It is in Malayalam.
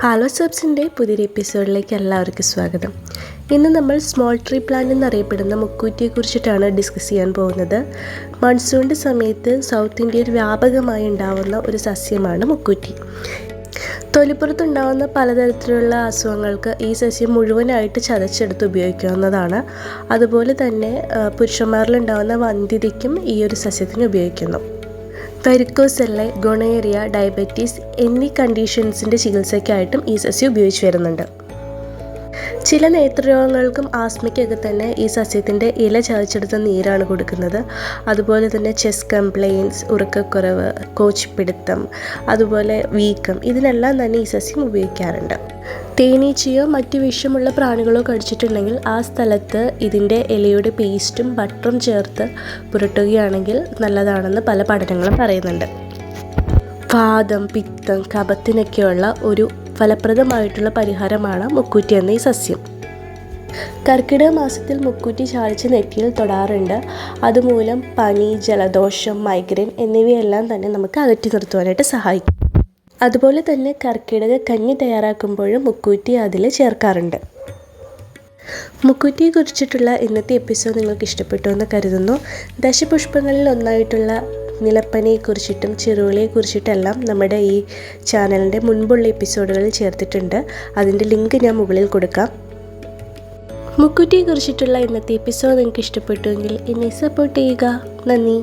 ഹലോ സബ്സിൻ്റെ പുതിയൊരു എപ്പിസോഡിലേക്ക് എല്ലാവർക്കും സ്വാഗതം. ഇന്ന് നമ്മൾ സ്മോൾ ട്രീ പ്ലാന്റ് എന്നറിയപ്പെടുന്ന മുക്കൂറ്റിയെക്കുറിച്ചിട്ടാണ് ഡിസ്കസ് ചെയ്യാൻ പോകുന്നത്. മൺസൂണിൻ്റെ സമയത്ത് സൗത്ത് ഇന്ത്യയിൽ വ്യാപകമായി ഉണ്ടാവുന്ന ഒരു സസ്യമാണ് മുക്കൂറ്റി. തൊലിപ്പുറത്തുണ്ടാകുന്ന പലതരത്തിലുള്ള അസുഖങ്ങൾക്ക് ഈ സസ്യം മുഴുവനായിട്ട് ചതച്ചെടുത്ത് ഉപയോഗിക്കാവുന്നതാണ്. അതുപോലെ തന്നെ പുരുഷന്മാരിലുണ്ടാകുന്ന വന്ധ്യതയ്ക്കും ഈ ഒരു സസ്യത്തിന് ഉപയോഗിക്കുന്നു. വെരിക്കോസെല്ല്, ഗൊണേറിയ, ഡയബറ്റീസ് എന്നീ കണ്ടീഷൻസിൻ്റെ ചികിത്സയ്ക്കായിട്ടും ഈ സസ്യം ഉപയോഗിച്ച് വരുന്നുണ്ട്. ചില നേത്രരോഗങ്ങൾക്കും ആസ്മയ്ക്കൊക്കെ തന്നെ ഈ സസ്യത്തിൻ്റെ ഇല ചതച്ചെടുത്ത നീരാണ് കൊടുക്കുന്നത്. അതുപോലെ തന്നെ ചെസ്റ്റ് കംപ്ലയിൻസ്, ഉറക്കക്കുറവ്, കോച്ചിപ്പിടുത്തം, അതുപോലെ വീക്കം, ഇതിനെല്ലാം തന്നെ ഈ സസ്യം ഉപയോഗിക്കാറുണ്ട്. തേനീച്ചയോ മറ്റ് വിഷമുള്ള പ്രാണികളോ കടിച്ചിട്ടുണ്ടെങ്കിൽ ആ സ്ഥലത്ത് ഇതിൻ്റെ ഇലയുടെ പേസ്റ്റും ബട്ടറും ചേർത്ത് പുരട്ടുകയാണെങ്കിൽ നല്ലതാണെന്ന് പല പഠനങ്ങളും പറയുന്നുണ്ട്. വാതം, പിത്തം, കഫത്തിനൊക്കെയുള്ള ഒരു ഫലപ്രദമായിട്ടുള്ള പരിഹാരമാണ് മുക്കൂറ്റി എന്ന ഈ സസ്യം. കർക്കിടക മാസത്തിൽ മുക്കൂറ്റി ചാലിച്ച് നെറ്റിയിൽ തൊടാറുണ്ട്. അതുമൂലം പനി, ജലദോഷം, മൈഗ്രെയിൻ എന്നിവയെല്ലാം തന്നെ നമുക്ക് അകറ്റി നിർത്തുവാനായിട്ട് സഹായിക്കും. അതുപോലെ തന്നെ കർക്കിടക കഞ്ഞി തയ്യാറാക്കുമ്പോഴും മുക്കൂറ്റി അതിൽ ചേർക്കാറുണ്ട്. മുക്കൂറ്റിയെ കുറിച്ചിട്ടുള്ള ഇന്നത്തെ എപ്പിസോഡ് നിങ്ങൾക്ക് ഇഷ്ടപ്പെട്ടു എന്ന് കരുതുന്നു. ദശപുഷ്പങ്ങളിൽ ഒന്നായിട്ടുള്ള നിലപ്പനയെക്കുറിച്ചിട്ടും ചെറുവിളിയെക്കുറിച്ചിട്ടെല്ലാം നമ്മുടെ ഈ ചാനലിൻ്റെ മുൻപുള്ള എപ്പിസോഡുകളിൽ ചേർത്തിട്ടുണ്ട്. അതിൻ്റെ ലിങ്ക് ഞാൻ മുകളിൽ കൊടുക്കാം. മുക്കൂറ്റിയെ കുറിച്ചിട്ടുള്ള ഇന്നത്തെ എപ്പിസോഡ് നിങ്ങൾക്ക് ഇഷ്ടപ്പെട്ടുവെങ്കിൽ എന്നെ സപ്പോർട്ട് ചെയ്യുക. നന്ദി.